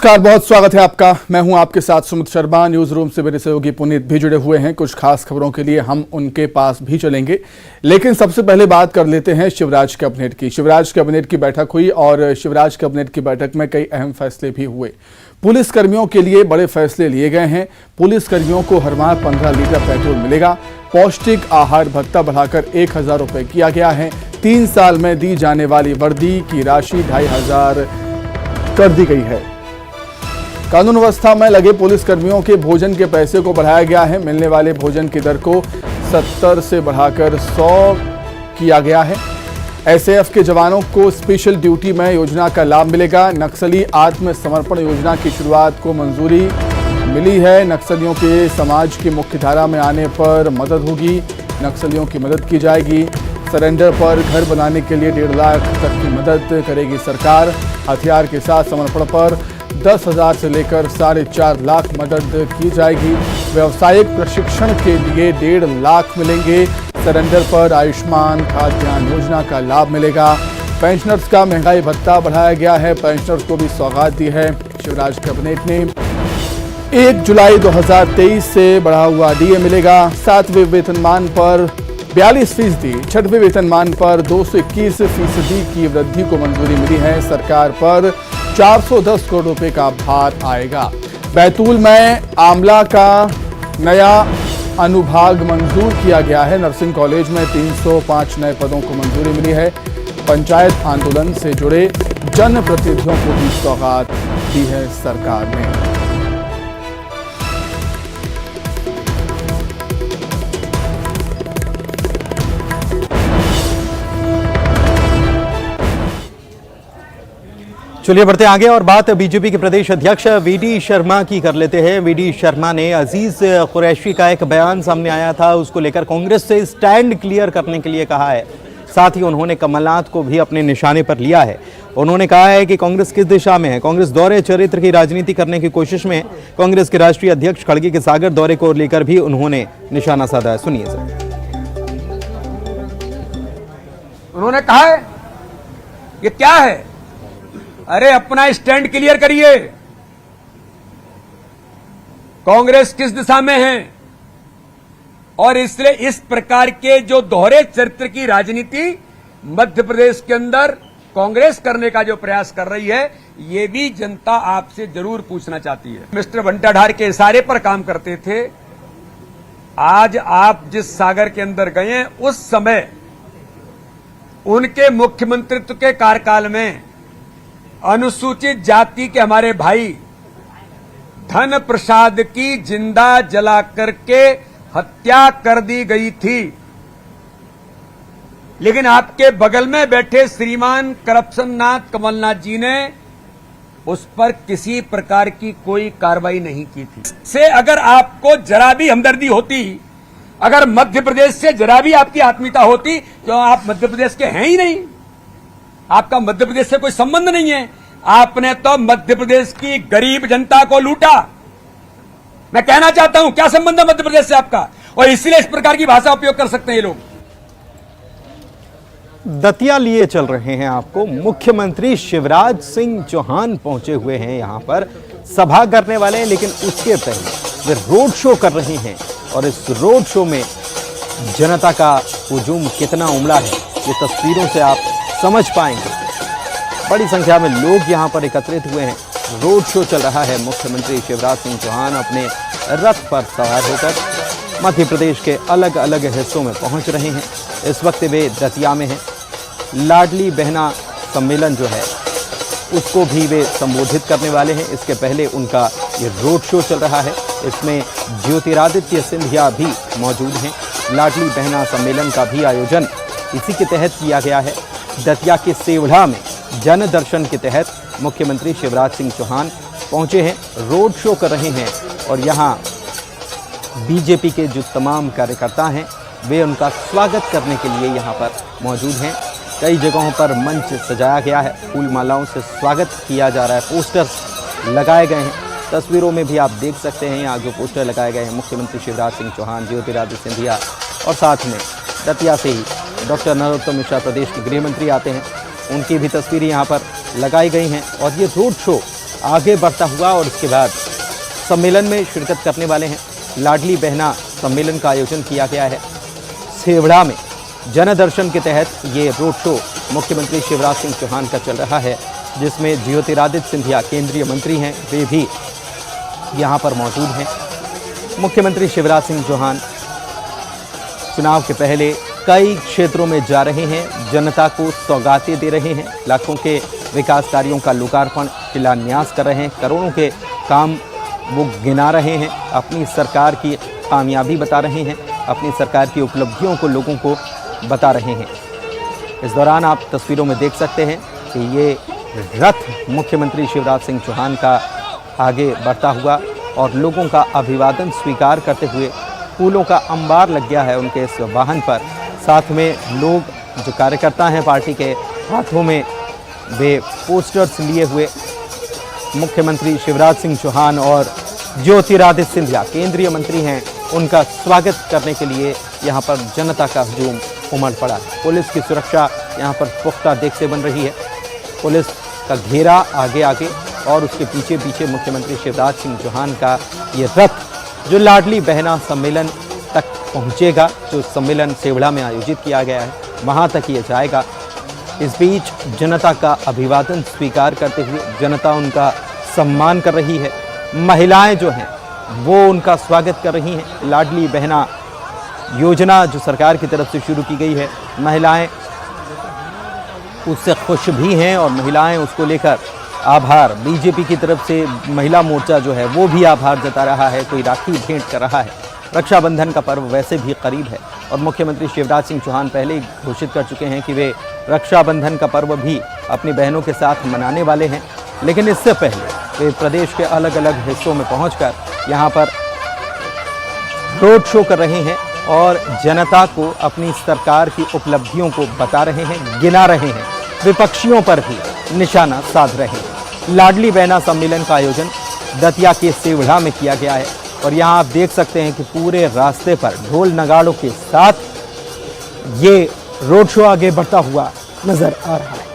नमस्कार, बहुत स्वागत है आपका। मैं हूं आपके साथ सुमित शर्मा। न्यूज रूम से मेरे सहयोगी पुनीत भी जुड़े हुए हैं। कुछ खास खबरों के लिए हम उनके पास भी चलेंगे, लेकिन सबसे पहले बात कर लेते हैं शिवराज कैबिनेट की। शिवराज कैबिनेट की बैठक हुई और शिवराज कैबिनेट की बैठक में कई अहम फैसले भी हुए। पुलिस कर्मियों के लिए बड़े फैसले लिए गए हैं। पुलिस कर्मियों को हर माह 15 लीटर पेट्रोल मिलेगा। पौष्टिक आहार भत्ता बढ़ाकर 1000 रुपये किया गया है। 3 साल में दी जाने वाली वर्दी की राशि 2500 कर दी गई है। कानून व्यवस्था में लगे पुलिस कर्मियों के भोजन के पैसे को बढ़ाया गया है। मिलने वाले भोजन की दर को 70 से बढ़ाकर 100 किया गया है। एसएएफ के जवानों को स्पेशल ड्यूटी में योजना का लाभ मिलेगा। नक्सली आत्मसमर्पण योजना की शुरुआत को मंजूरी मिली है। नक्सलियों के समाज की मुख्यधारा में आने पर मदद होगी। नक्सलियों की मदद की जाएगी। सरेंडर पर घर बनाने के लिए 1.5 लाख तक की मदद करेगी सरकार। हथियार के साथ समर्पण पर 10,000 से लेकर 4.5 लाख मदद की जाएगी। व्यावसायिक प्रशिक्षण के लिए 1.5 लाख मिलेंगे। सरेंडर पर आयुष्मान खाद्यान्न योजना का लाभ मिलेगा। पेंशनर्स का महंगाई भत्ता बढ़ाया गया है। पेंशनर्स को भी सौगात दी है शिवराज कैबिनेट ने। 1 जुलाई 2023 से बढ़ा हुआ डीए मिलेगा। 7वें वेतनमान पर 42%, 6वें वेतनमान पर 221% की वृद्धि को मंजूरी मिली है। सरकार पर 410 करोड़ रुपए का भार आएगा। बैतूल में आमला का नया अनुभाग मंजूर किया गया है। नर्सिंग कॉलेज में 305 नए पदों को मंजूरी मिली है। पंचायत आंदोलन से जुड़े जनप्रतिनिधियों को भी सौगात दी है सरकार ने। चलिए बढ़ते आगे और बात बीजेपी के प्रदेश अध्यक्ष वीडी शर्मा की कर लेते हैं। वीडी शर्मा ने अजीज कुरैशी का एक बयान सामने आया था, उसको लेकर कांग्रेस से स्टैंड क्लियर करने के लिए कहा है। साथ ही उन्होंने कमलनाथ को भी अपने निशाने पर लिया है। उन्होंने कहा है कि कांग्रेस किस दिशा में है। कांग्रेस दौरे चरित्र की राजनीति करने की कोशिश में है। कांग्रेस के राष्ट्रीय अध्यक्ष खड़गे के सागर दौरे को लेकर भी उन्होंने निशाना साधा है। सुनिए सर। उन्होंने कहा है ये क्या है, अरे अपना स्टैंड क्लियर करिए। कांग्रेस किस दिशा में है, और इसलिए इस प्रकार के जो दोहरे चरित्र की राजनीति मध्य प्रदेश के अंदर कांग्रेस करने का जो प्रयास कर रही है, ये भी जनता आपसे जरूर पूछना चाहती है। मिस्टर भंटाधार के इशारे पर काम करते थे। आज आप जिस सागर के अंदर गए, उस समय उनके मुख्यमंत्रित्व के कार्यकाल में अनुसूचित जाति के हमारे भाई धन प्रसाद की जिंदा जला करके हत्या कर दी गई थी। लेकिन आपके बगल में बैठे श्रीमान करप्शन नाथ कमलनाथ जी ने उस पर किसी प्रकार की कोई कार्रवाई नहीं की थी। से अगर आपको जरा भी हमदर्दी होती, अगर मध्य प्रदेश से जरा भी आपकी आत्मीयता होती, तो आप मध्य प्रदेश के हैं ही नहीं। आपका मध्य प्रदेश से कोई संबंध नहीं है। आपने तो मध्य प्रदेश की गरीब जनता को लूटा। मैं कहना चाहता हूं, क्या संबंध है मध्य प्रदेश से आपका, और इसलिए इस प्रकार की भाषा उपयोग कर सकते हैं ये लोग। दतिया लिए चल रहे हैं आपको। मुख्यमंत्री शिवराज सिंह चौहान पहुंचे हुए हैं यहां पर, सभा करने वाले हैं, लेकिन उसके पहले वे रोड शो कर रहे हैं। और इस रोड शो में जनता का हुजूम कितना उमड़ा है, ये तस्वीरों से आप समझ पाएंगे। बड़ी संख्या में लोग यहां पर एकत्रित हुए हैं। रोड शो चल रहा है। मुख्यमंत्री शिवराज सिंह चौहान अपने रथ पर सवार होकर मध्य प्रदेश के अलग अलग हिस्सों में पहुंच रहे हैं। इस वक्त वे दतिया में हैं। लाडली बहना सम्मेलन जो है उसको भी वे संबोधित करने वाले हैं। इसके पहले उनका ये रोड शो चल रहा है। इसमें ज्योतिरादित्य सिंधिया भी मौजूद हैं। लाडली बहना सम्मेलन का भी आयोजन इसी के तहत किया गया है। दतिया के सेवढ़ा में जन दर्शन के तहत मुख्यमंत्री शिवराज सिंह चौहान पहुंचे हैं, रोड शो कर रहे हैं। और यहां बीजेपी के जो तमाम कार्यकर्ता हैं वे उनका स्वागत करने के लिए यहां पर मौजूद हैं। कई जगहों पर मंच सजाया गया है, फूल मालाओं से स्वागत किया जा रहा है, पोस्टर्स लगाए गए हैं। तस्वीरों में भी आप देख सकते हैं यहाँ जो पोस्टर लगाए गए हैं, मुख्यमंत्री शिवराज सिंह चौहान, ज्योतिरादित्य सिंधिया, और साथ में दतिया से ही डॉक्टर नरोत्तम मिश्रा प्रदेश के गृह मंत्री आते हैं, उनकी भी तस्वीरें यहाँ पर लगाई गई हैं। और ये रोड शो आगे बढ़ता हुआ और उसके बाद सम्मेलन में शिरकत करने वाले हैं। लाडली बहना सम्मेलन का आयोजन किया गया है सेवढ़ा में। जनदर्शन के तहत ये रोड शो मुख्यमंत्री शिवराज सिंह चौहान का चल रहा है, जिसमें ज्योतिरादित्य सिंधिया केंद्रीय मंत्री हैं, वे भी यहाँ पर मौजूद हैं। मुख्यमंत्री शिवराज सिंह चौहान चुनाव के पहले कई क्षेत्रों में जा रहे हैं, जनता को सौगातें दे रहे हैं, लाखों के विकास कार्यों का लोकार्पण शिलान्यास कर रहे हैं, करोड़ों के काम वो गिना रहे हैं, अपनी सरकार की कामयाबी बता रहे हैं, अपनी सरकार की उपलब्धियों को लोगों को बता रहे हैं। इस दौरान आप तस्वीरों में देख सकते हैं कि ये रथ मुख्यमंत्री शिवराज सिंह चौहान का आगे बढ़ता हुआ और लोगों का अभिवादन स्वीकार करते हुए फूलों का अंबार लग गया है उनके इस वाहन पर। साथ में लोग जो कार्यकर्ता हैं पार्टी के, हाथों में वे पोस्टर्स लिए हुए मुख्यमंत्री शिवराज सिंह चौहान और ज्योतिरादित्य सिंधिया केंद्रीय मंत्री हैं, उनका स्वागत करने के लिए यहाँ पर जनता का हुजूम उमड़ पड़ा है। पुलिस की सुरक्षा यहाँ पर पुख्ता देखते बन रही है। पुलिस का घेरा आगे आगे और उसके पीछे पीछे मुख्यमंत्री शिवराज सिंह चौहान का ये रथ जो लाडली बहना सम्मेलन तक पहुँचेगा, जो सम्मेलन सेवढ़ा में आयोजित किया गया है, वहाँ तक ये जाएगा। इस बीच जनता का अभिवादन स्वीकार करते हुए जनता उनका सम्मान कर रही है। महिलाएं जो हैं वो उनका स्वागत कर रही हैं। लाडली बहना योजना जो सरकार की तरफ से शुरू की गई है, महिलाएं उससे खुश भी हैं और महिलाएं उसको लेकर आभार, बीजेपी की तरफ से महिला मोर्चा जो है वो भी आभार जता रहा है, कोई राखी भेंट कर रहा है। रक्षाबंधन का पर्व वैसे भी करीब है और मुख्यमंत्री शिवराज सिंह चौहान पहले ही घोषित कर चुके हैं कि वे रक्षाबंधन का पर्व भी अपनी बहनों के साथ मनाने वाले हैं। लेकिन इससे पहले वे प्रदेश के अलग अलग हिस्सों में पहुंचकर यहाँ पर रोड शो कर रहे हैं और जनता को अपनी सरकार की उपलब्धियों को बता रहे हैं, गिना रहे हैं, विपक्षियों पर भी निशाना साध रहे हैं। लाडली बहना सम्मेलन का आयोजन दतिया के सेवढ़ा में किया गया है और यहाँ आप देख सकते हैं कि पूरे रास्ते पर ढोल नगाड़ों के साथ ये रोड शो आगे बढ़ता हुआ नजर आ रहा है।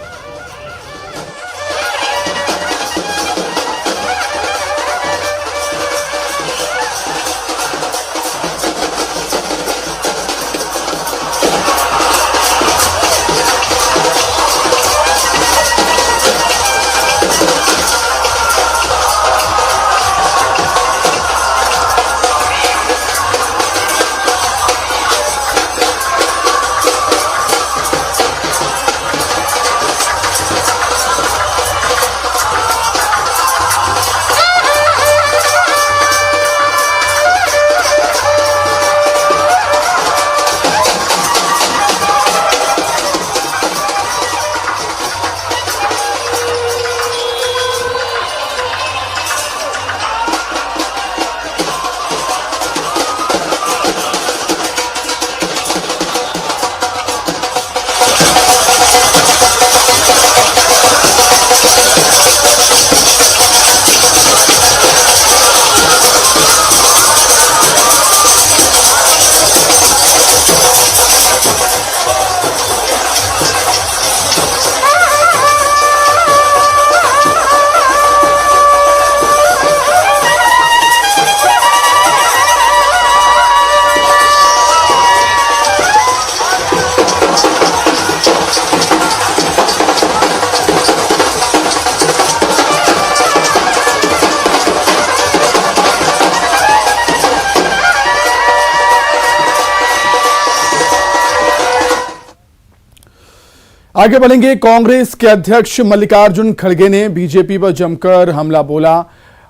आगे बढ़ेंगे। कांग्रेस के अध्यक्ष मल्लिकार्जुन खड़गे ने बीजेपी पर जमकर हमला बोला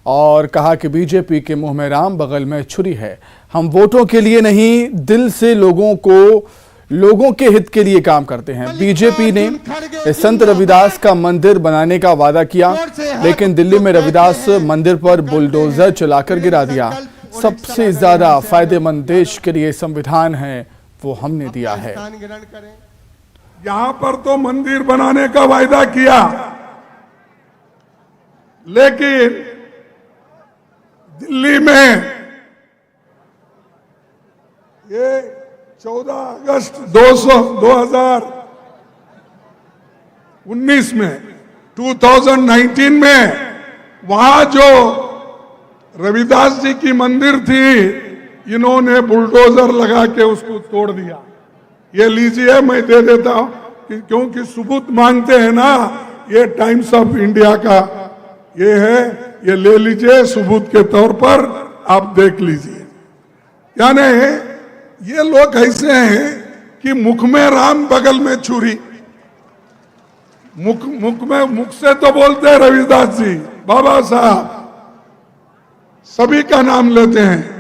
और कहा कि बीजेपी के मुंह में राम बगल में छुरी है। हम वोटों के लिए नहीं, दिल से लोगों के हित के लिए काम करते हैं। बीजेपी ने संत रविदास का मंदिर बनाने का वादा किया, लेकिन दिल्ली में रविदास मंदिर पर बुलडोजर चलाकर गिरा दिया। सबसे ज्यादा फायदेमंद देश के लिए संविधान है, वो हमने दिया है। यहां पर तो मंदिर बनाने का वायदा किया, लेकिन दिल्ली में ये 14 अगस्त 2019 में वहां जो रविदास जी की मंदिर थी, इन्होंने बुलडोजर लगा के उसको तोड़ दिया। ये लीजिए, मैं दे देता हूं, क्योंकि सबूत मांगते हैं ना। ये टाइम्स ऑफ इंडिया का ये है, ये ले लीजिए सबूत के तौर पर, आप देख लीजिए। यानी ये लोग ऐसे हैं कि मुख में राम बगल में छुरी। मुख से तो बोलते हैं रविदास जी, बाबा साहब, सभी का नाम लेते हैं।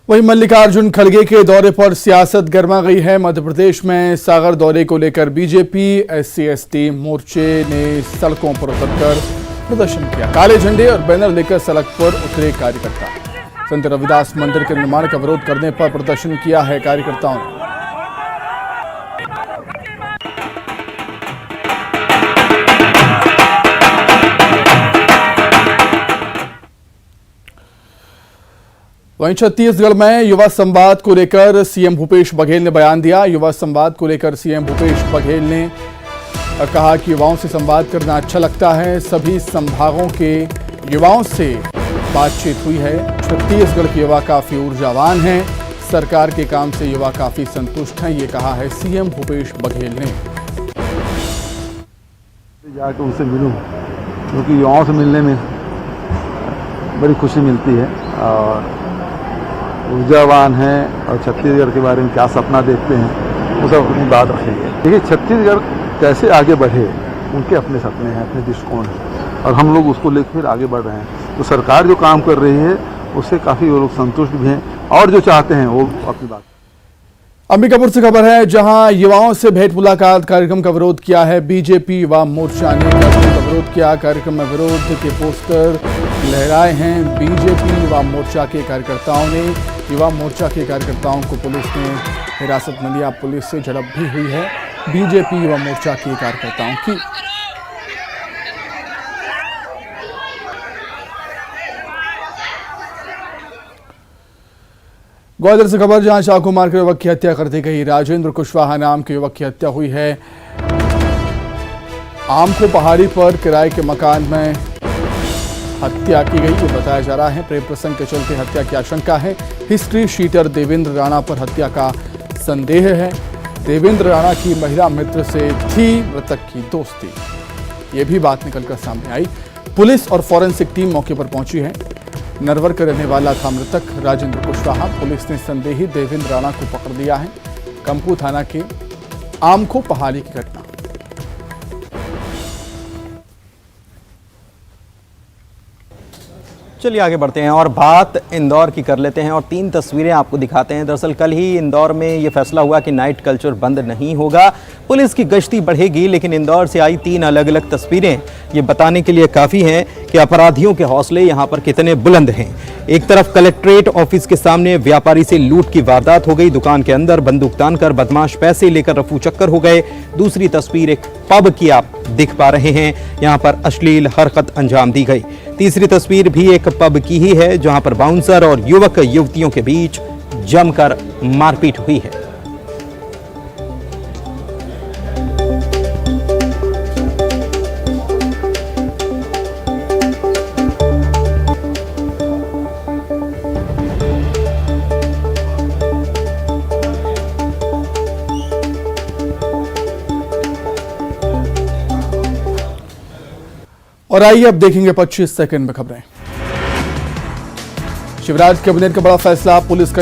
वहीं मल्लिकार्जुन खड़गे के दौरे पर सियासत गर्मा गई है। मध्य प्रदेश में सागर दौरे को लेकर बीजेपी SC/ST मोर्चे ने सड़कों पर उतरकर प्रदर्शन किया। काले झंडे और बैनर लेकर सड़क पर उतरे कार्यकर्ता। संत रविदास मंदिर के निर्माण का विरोध करने पर प्रदर्शन किया है कार्यकर्ताओं ने। वहीं छत्तीसगढ़ में युवा संवाद को लेकर सीएम भूपेश बघेल ने बयान दिया। युवा संवाद को लेकर सीएम भूपेश बघेल ने कहा कि युवाओं से संवाद करना अच्छा लगता है। सभी संभागों के युवाओं से बातचीत हुई है। छत्तीसगढ़ के युवा काफी ऊर्जावान हैं। सरकार के काम से युवा काफी संतुष्ट हैं, ये कहा है सीएम भूपेश बघेल ने। जाकर उनसे मिलूं, क्योंकि युवाओं से मिलने में बड़ी खुशी मिलती है और ऊर्जावान है और छत्तीसगढ़ के बारे में क्या सपना देखते हैं वो सब अपनी बात रखेंगे। देखिए, छत्तीसगढ़ कैसे आगे बढ़े, उनके अपने सपने हैं, अपने दृष्टिकोण हैं और हम लोग उसको लेकर फिर आगे बढ़ रहे हैं। तो सरकार जो काम कर रही है उससे काफ़ी वो लोग संतुष्ट भी हैं और जो चाहते हैं वो अपनी बात। अंबिकापुर से खबर है, जहां युवाओं से भेंट मुलाकात कार्यक्रम का विरोध किया है बीजेपी युवा मोर्चा ने। कार्यक्रम का विरोध किया। कार्यक्रम में विरोध के पोस्टर लहराए हैं बीजेपी युवा मोर्चा के कार्यकर्ताओं ने। युवा मोर्चा के कार्यकर्ताओं को पुलिस ने हिरासत में लिया। पुलिस से झड़प भी हुई है बीजेपी युवा मोर्चा के कार्यकर्ताओं की। ग्वालियर से खबर, जहां चाकू मारकर युवक की हत्या कर दी गई। राजेंद्र कुशवाहा नाम के युवक की हत्या हुई है। आमको पहाड़ी पर किराए के मकान में हत्या की गई, ये बताया जा रहा है। प्रेम प्रसंग के चलते हत्या की आशंका है। हिस्ट्री शीटर देवेंद्र राणा पर हत्या का संदेह है। देवेंद्र राणा की महिला मित्र से थी मृतक की दोस्ती, ये भी बात निकलकर सामने आई। पुलिस और फॉरेंसिक टीम मौके पर पहुंची है। नरवर का रहने वाला था मृतक राजेंद्र कुशवाहा। पुलिस ने संदेही देवेंद्र राणा को पकड़ लिया है। कंपू थाना के आमखो पहाड़ी की घटना। चलिए आगे बढ़ते हैं और बात इंदौर की कर लेते हैं और 3 तस्वीरें आपको दिखाते हैं। दरअसल कल ही इंदौर में ये फैसला हुआ कि नाइट कल्चर बंद नहीं होगा, पुलिस की गश्ती बढ़ेगी, लेकिन इंदौर से आई 3 अलग अलग तस्वीरें ये बताने के लिए काफ़ी हैं कि अपराधियों के हौसले यहाँ पर कितने बुलंद हैं। एक तरफ कलेक्ट्रेट ऑफिस के सामने व्यापारी से लूट की वारदात हो गई। दुकान के अंदर बंदूक तानकर बदमाश पैसे लेकर रफू चक्कर हो गए। दूसरी तस्वीर एक पब की आप दिख पा रहे हैं, यहाँ पर अश्लील हरकत अंजाम दी गई। तीसरी तस्वीर भी एक पब की ही है, जहां पर बाउंसर और युवक युवतियों के बीच जमकर मारपीट हुई है। और आइए अब देखेंगे 25 सेकंड में खबरें। शिवराज कैबिनेट का बड़ा फैसला, पुलिस कर्मी